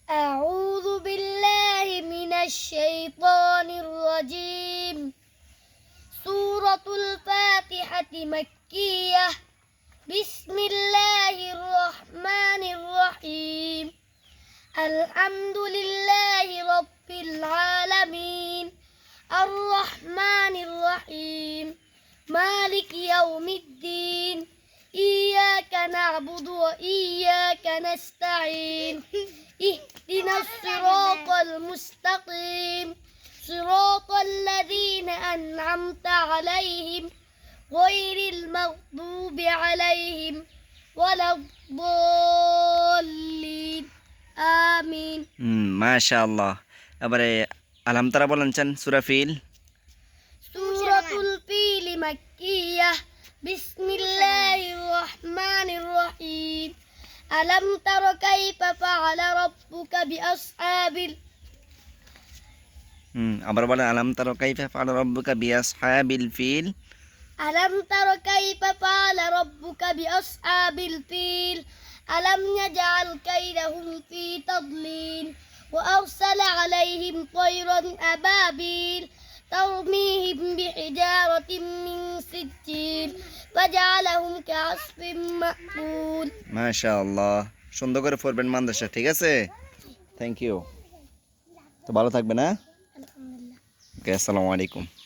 أعوذ بالله من الشيطان الرجيم سورة الفاتحة مكية بسم الله الرحمن الرحيم الحمد لله رب العالمين الرحمن الرحيم مالك يوم الدين إياك نعبد وإياك نستعين اهدنا الصراط المستقيم صراط الذين أنعمت عليهم غير المغضوب عليهم ولا الضالين آمين মাশাআল্লাহ। এবারে আলাম তারা বলেন চান সূরা ফিল। سورة الفيل مكية بسم الله الرحمن الرحيم ألم تر كيف فعل ربك بأصحاب আবার বলেন আলাম তারা কাইফা ফাআলা রাব্বুকা বিআসহাবিল ফিল। ألم تر كيف فعل ربك بأصحاب الفيل ألم يجعل كيدهم في تضليل وأرسل عليهم طيرا أبابيل ترميهم بحجارة من سجيل فجعلهم كعصف مأكول মাশাআল্লাহ, সুন্দর করে পড়বেন মাদ্রাসা, ঠিক আছে? Thank you. তো ভালো থাকবেন, হ্যাঁ? الحمد لله ওকে, আসসালামু আলাইকুম।